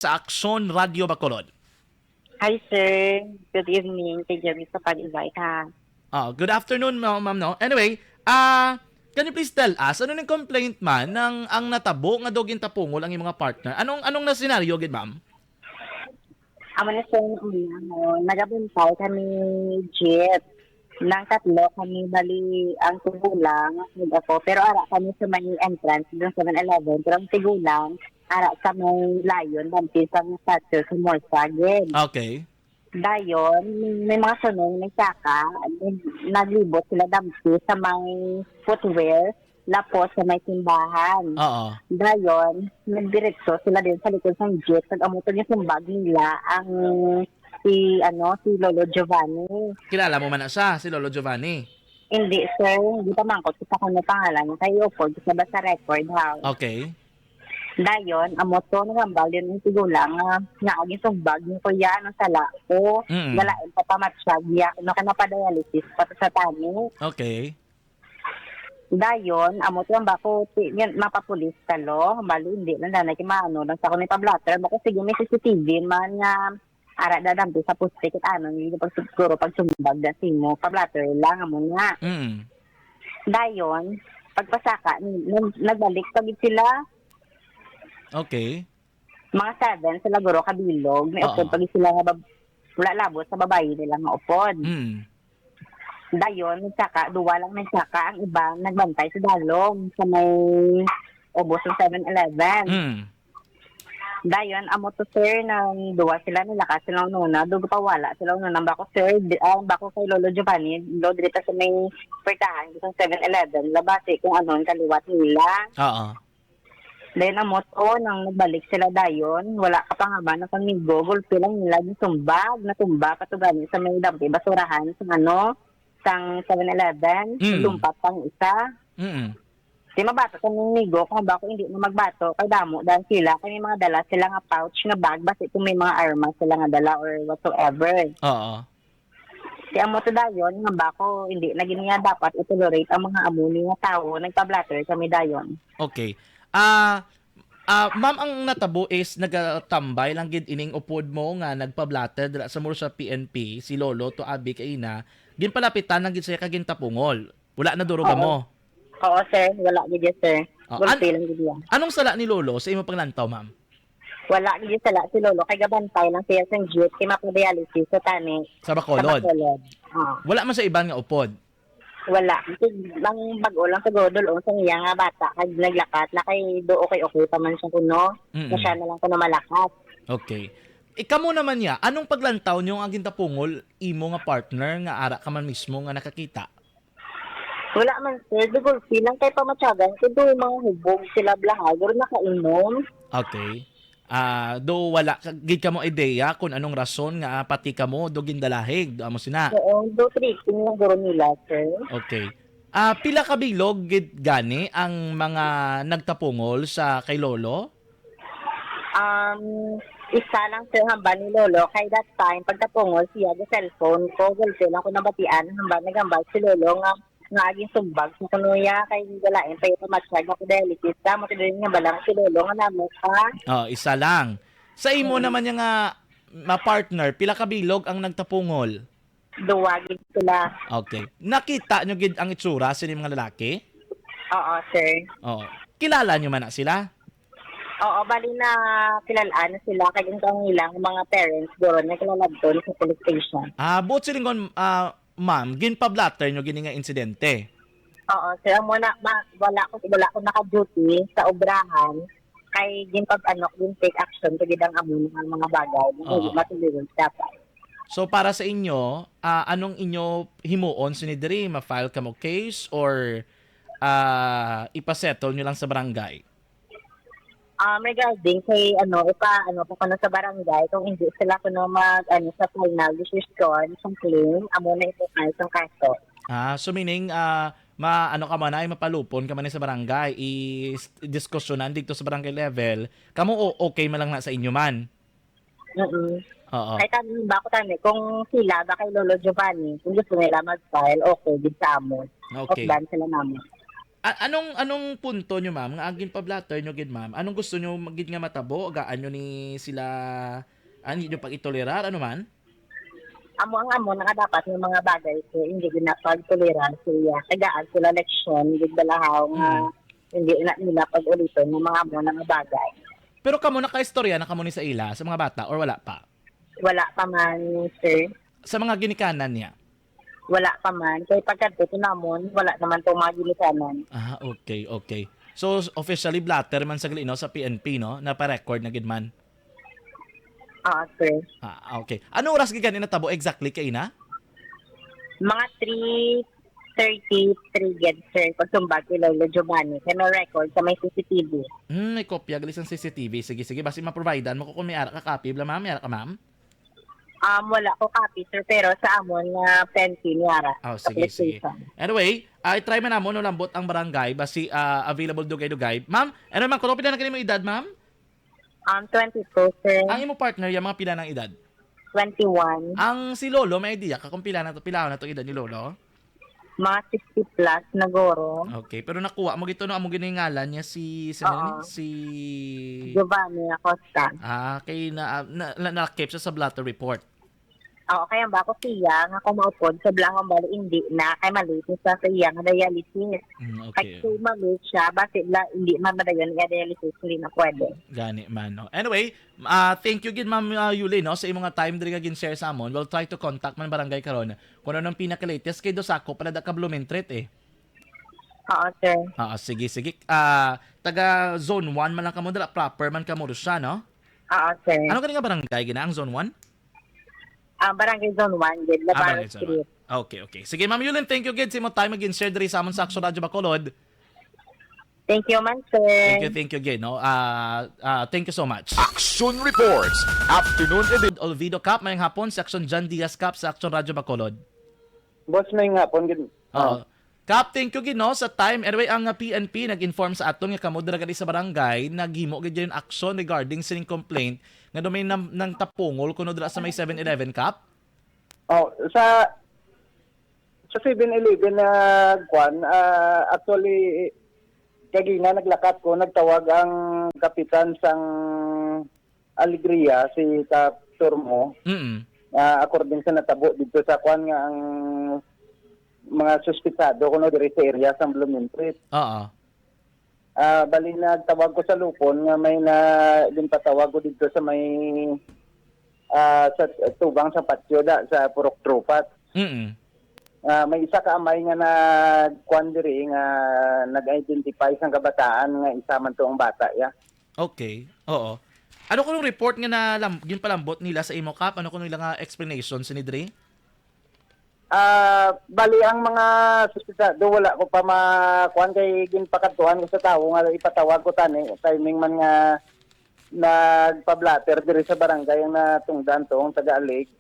sa Aksyon Radio Bacolod. Hi, sir. Good evening. Thank you sa pag-invite, ha. Good afternoon, ma'am, no? Anyway, can you please tell us, ano yung complaint man ng ang natabo nga dogin tapungol ang imong mga partner? Anong na senaryo, gid ma'am? Amo na, sir, una, no, nagabuntay kami jeep. Nang tatlo kami, bali, ang tigulang, ako. Pero ara kami sa may entrance, ng 7-Eleven. Pero ang tigulang, ara sa may layon, dampi sa mga statue sa Morsagin. Okay. Dayon, may mga sunong nagsaka, naglibot sila dampi sa may footwear, lapos sa may simbahan. Oo. Dayon, nagdiretso sila din sa likod ng jeep. Nag-amutan yung sumbag nila ang si Lolo Giovanni. Kilala mo man na siya, si Lolo Giovanni. Hindi, sir. Hindi pa mangkot sa kanya pangalan. Kayo po, sa basta record house. Okay. Dayon, amo to, nagambal yun yung tigulang nga aging sumbag yung kuya ng sala ko. Mm-mm. Galain pa pamatsyag. No, ka na pa-dialysis pati sa tani. Okay. Dayon, amo to ang bako, mapapulis ka lo. Bali, hindi lang na nakimaano. Nang sa ko ni pa-blatter. Bako, sige, may CCTV man nga ara dadampi sa puste kit ano hindi pag siguro pag sumbag da simo pa-blatter lang amo nga. Dayon, pagpasaka, nagbalik pagid sila. Okay. Mga 7 sila guro kabilog. May upod pag sila nga wala labot sa babae nila nga upod. Dayon, nagsaka, duwa lang nagsaka. Ang iba, nagbantay sa dalong sa may ubos ng 7-Eleven. Dayon, amo to, sir, nang duwa sila nilakas silang nuna. Dugo pa wala silang nuna. Bako, sir, bako kay Lolo Giovanni, lo dirita sa may pertahan sa 7-Eleven. Labasi kung ano ang kaliwat nila. Oo. Then amo to, nang nagbalik sila dayon, wala ka pa nga ba na pamigo, gulpi lang nila yung tumbag, natumba, patugani sa may dampi, basurahan, sa sang 7-Eleven, lumpat pang isa. Di mabato sa migo, kung bako hindi na magbato, kay damo, dahil sila, kay may mga dala sila nga pouch, nga bag, basi kung may mga armas sila nga dala or whatsoever. Oo. Kaya mo to dayon, nga bako, hindi, naging nga dapat itolerate ang mga amuni nga tao, nagpa-blatter kami dayon. Okay. Ma'am, ang natabo is nagatambay lang gid ining upod mo nga nagpa-blatter dira sa muro sa PNP si Lolo to abi kay ina ginpalapitan lang gid siya kagin tapungol. Wala na duruga mo. Oo, sir, wala gid sir. Gulpi lang gid yan. Anong sala ni Lolo sa imong panglantaw, ma'am? Wala gid sala si Lolo kay gabantay lang siya sa jeep kay mapa-dialysis sa tani. Sa Bacolod. Wala man sa ibang nga upod. Wala. Lang bago lang sa godol o sa iya nga bata kag naglakat na kay do okay pa man siya kuno. Siya na lang kuno malakas. Okay. Ikaw mo naman ya, anong paglantaw niyo ang aging tapungol imo nga partner nga ara ka man mismo nga nakakita? Wala man sir, dugol silang kay pamatyagan kay do mga hubog sila blaha, guro nakainom. Okay. Do wala gid ka mo ideya kung anong rason nga pati ka mo do gindalahig do amo sina. Oo, do treating lang guro nila sir. Okay. Pila ka bilog gid gani ang mga nagtapungol sa kay Lolo? Isa lang sir hamba ni Lolo kay that time pagtapungol siya sa cellphone ko, gulpi lang ko nabatian hamba nagambal si Lolo nga aging sumbag sa kanuya kay galain pa ito matsyag ako dahil ikita mo tidin nga balang si Lolo nga namo ka. Isa lang. Sa imo naman yung nga partner, pila ka bilog ang nagtapungol? Duwagin sila. Okay. Nakita nyo gid ang itsura sa mga lalaki? Oo, sir. Oo. Kilala nyo man na sila? Oo, bali na kilalaan na sila kay yung ilang mga parents doon na kilalad doon sa police station. Buot silingon, ma'am, ginpa-blatter nyo gini nga insidente? Oo, sir. Muna, wala ko naka-duty sa obrahan kay take action to gidang amo ng mga bagay na matuloy dapat. So para sa inyo, anong inyo himuon sinidiri? Ma-file ka mo case or ipasettle nyo lang sa barangay? Regarding kay pa sa barangay kung hindi sila kuno sa final decision sa claim, amo na ito sa kaso. So meaning maano ka man ay mapalupon ka man sa barangay i-diskusyonan dito sa barangay level kamo okay man lang na sa inyo man. Oo. Kaya ba ko kung sila ba kay Lolo Giovanni kung gusto nila mag-file okay din sa amo. Okay. Off-ban sila namin. Anong punto nyo, ma'am? Nga agin pa blatter nyo, gid, ma'am? Anong gusto nyo magid nga matabo? Gaan nyo ni sila, hindi nyo pag itolerar? Ano man? Amo ang amo nga dapat ng mga bagay so hindi ginapagtoleran siya. Tagaan sila leksyon, gid balahaw nga hindi na nila pag-uliton ng mga amo nga bagay. Pero kamo naka-istorya na kamo ni sa ila, sa mga bata, or wala pa? Wala pa man, sir. Sa mga ginikanan niya? Wala pa man. Kaya pagkadto tinamon, wala naman itong mga gilikanan. Okay, okay. So, officially blatter man sa Galino sa PNP, no? Na pa-record na gid man. Sir. Okay. Ano oras gid na tabo exactly kay na? Mga 3:33 gid, sir. Pagsumbag kay Lolo Giovanni. Kaya may record sa may CCTV. May kopya gali sa CCTV. Sige, sige. Basi ma-providean mo ko kung may ara ka copy. Bla, ma'am? May ara ka, ma'am? Wala ko copy, sir. Pero sa amon na pensi niara. Sige, sige. Anyway, i-try man namon no lambot ang barangay. Basi available dugay-dugay. Ma'am, ano man, kung pila na kanimo edad, ma'am? 22, sir. Ang imo partner, yung mga pila ng edad? 21. Ang si Lolo, may idea ka kung pila na to edad ni Lolo? Mga 60 plus na goro. Okay, pero nakuha mo gito no amo giningalan niya si Giovanni Acosta. Kay na-keep siya sa blatter report. Oo, kaya ba ako siya nga kumaupod sa Blangang Bali hindi na kay maliit sa siya nga dialysis. Okay. Kaya maliit siya, bakit hindi man madayon nga dialysis hindi na pwede. Gani man, no. Anyway, thank you gid Ma'am Yuli, no, sa imong time diri gin share sa amon. We'll try to contact man barangay karon kung anong pinaka-latest kay Dosako pala da ka Blumentritt eh. Oo, sir. Sige, sige. Taga Zone 1 man lang kamo dala, proper man kamo siya, no? Oo, sir. Ano kani nga barangay gina ang Zone 1? Barangay Zone 1, gid Labaro Street. Okay, okay. Sige, Ma'am Yulin, thank you gid sa imong time magin share diri sa amon sa Action Radio Bacolod. Thank you man, sir. Thank you gid, no. Thank you so much. Action Reports, Afternoon Edition. Olvido Cup, mayang hapon, sa Action John Diaz Cup sa Action Radio Bacolod. Boss, may nga po. Cap, thank you gid, no, sa time. Anyway, ang PNP nag-inform sa aton nga kamo dira gadi sa barangay, naghimo gid yung action regarding sining complaint nga domain ng tapungol kuno dira sa may 7-Eleven, Cap. Sa 7-Eleven na kwan, actually kagina naglakat ko, nagtawag ang kapitan sang Alegria, si Kap Turmo, according sa natabo dito sa kwan nga ang mga suspitado kuno diri sa area sa Blumentritt. Bali nagtawag ko sa Lupon nga may na din patawag ko dito sa may sa tubang sa patio sa Purok Trupat. May isa ka amay nga nagkuan diri nga nag-identify sang kabataan nga isa man tuong bata ya. Okay. Oo. Ano kunong report nga na yun palambot nila sa imo, Cap? Ano kunong ilang explanation sa nidri? Bali ang mga suspitado wala ko pa makuan kay ginpakatuan ko sa tawo nga ipatawag ko tani timing man nga nagpa-blatter diri sa barangay ang natungdan tong taga-alig.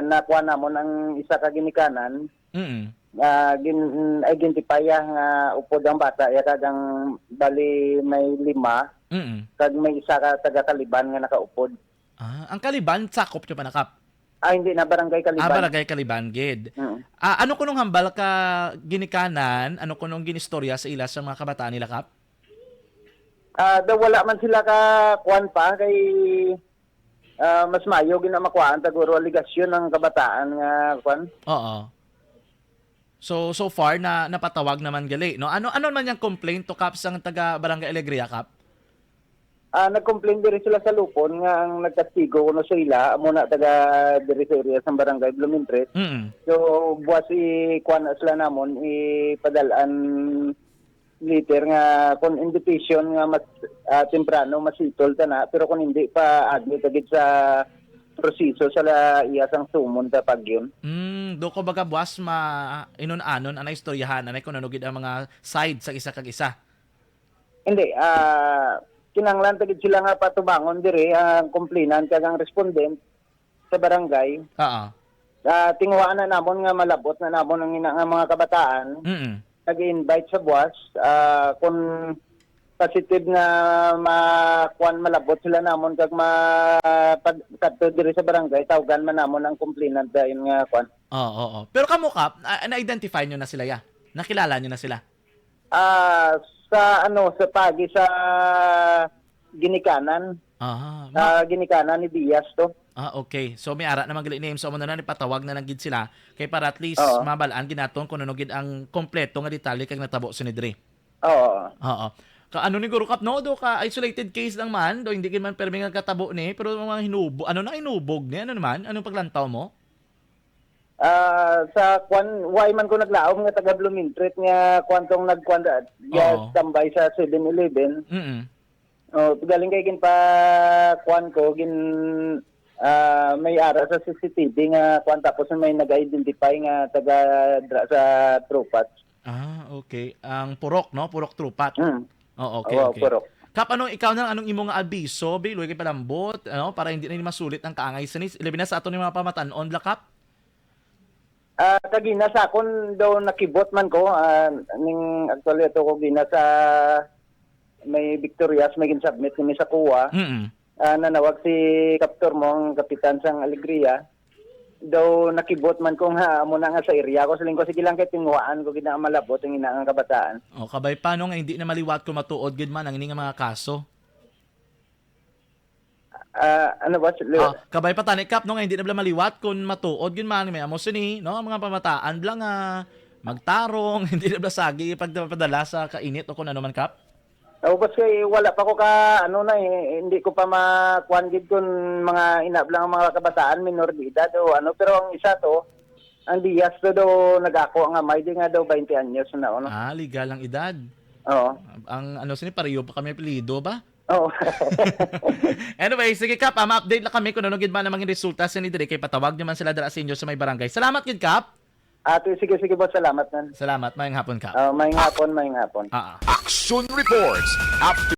Nakuha namon ang isa ka ginikanan. Identify nga upod ang bata ya kagang bali may 5. Kag may isa ka taga-Kaliban nga nakaupod. Ang Kaliban sakop nyo pa na, Cap? Hindi na barangay Kaliban. Barangay Kaliban, gid. Ano kunong hambal ka ginikanan? Ano kunong ginistorya sa ila sa mga kabataan nila, Cap? Wala man sila ka kuan pa kay mas mayo ginamakuan taguro aligasyon ng kabataan nga kuan. Oo. So far na napatawag naman gali, no? Ano man yang complaint to, Cap, sang taga Barangay Alegria, Cap? Nag-complain diri sila sa Lupon nga ang nagkastigo kuno sa ila amo na taga diri sa area sa barangay Blumentritt. So buwas kuan sila namon ipadalan liter nga kung invitation nga mas temprano masitol ta na pero kung hindi pa admit agad sa proseso sa iyasang sumon ta pagyon. Do ko baga buwas inon-anon anay istoryahan anay kuno gid ang mga side sa isa kag isa. Hindi kinanglan tagid sila nga patubangon diri ang complainant kag ang respondent sa barangay. Tinguhaan na namon nga malabot na namon ang nga mga kabataan. Nag-invite sa buwas kung positive nga makuan malabot sila namon kag kadto diri sa barangay tawagan man namon ang complainant dayon nga kuan. Oo. Pero kamo, Cap, na-identify nyo na sila ya? Nakilala nyo na sila? Sa pagi sa ginikanan. Ginikanan ni Diaz to. Okay. So may ara naman gali name so mo na ipatawag na lang gid sila kay para at least mabalaan ginaton kung ano gid ang kompleto nga detalye kag natabo sa ni Dre. Oo. Ka ano ni Guru Kap no do ka isolated case lang man do hindi gid man permi nga katabo ni pero mga hinubo ano na inubog ni ano naman anong paglantaw mo? Sa why man ko naglaom nga taga Bloomingtreet nga kwantong tambay sa 7-Eleven. Galing kay gin pa ko may ara sa CCTV nga tapos may nag-identify nga taga sa Trupat. Okay. Ang Purok no, Purok Trupat. Okay. Purok. Kap ano ikaw na anong imong abiso biloy kay palambot ano para hindi na masulit ang kaangay sa nis. Ilabi na sa ato ni mga pamatan-on la Kap. Kagina sa akon daw nakibot man ko ning actually ito ko gina sa may Victorias may ginsubmit ni sa kuwa. Nanawag si Kaptor mo ang kapitan sang Alegria daw nakibot man ko nga amo na nga sa area ko siling ko sige lang kay tinguhaan ko gina malabot ang inaang kabataan. Kabay paano nga hindi na maliwat ko matuod gid man ang ini nga mga kaso. Ano ba? Kabay pa tani Kap no nga hindi na bala maliwat kun matuod gid man may amo sini no mga pamataan bla nga magtarong hindi na bala sagi pagpadala sa kainit o kun ano man Kap. Bas kay wala pa ko ka hindi ko pa makuan gid kun mga inablang ang mga kabataan minor de edad o ano pero ang isa to ang Diaz to daw nagako nga may di nga daw 20 anyos na ano. Legal ang edad. Oo. Ang ano sini pareho pa kami apelyido ba? Oo. Anyway, sige Kap, ma-update lang kami kung ano gid man ang mga resulta sa ni Dre kay patawag naman sila dira sa inyo sa may barangay. Salamat gid Kap. Sige boss, salamat man. Salamat, mayong hapon Kap. Mayong hapon. Action Reports.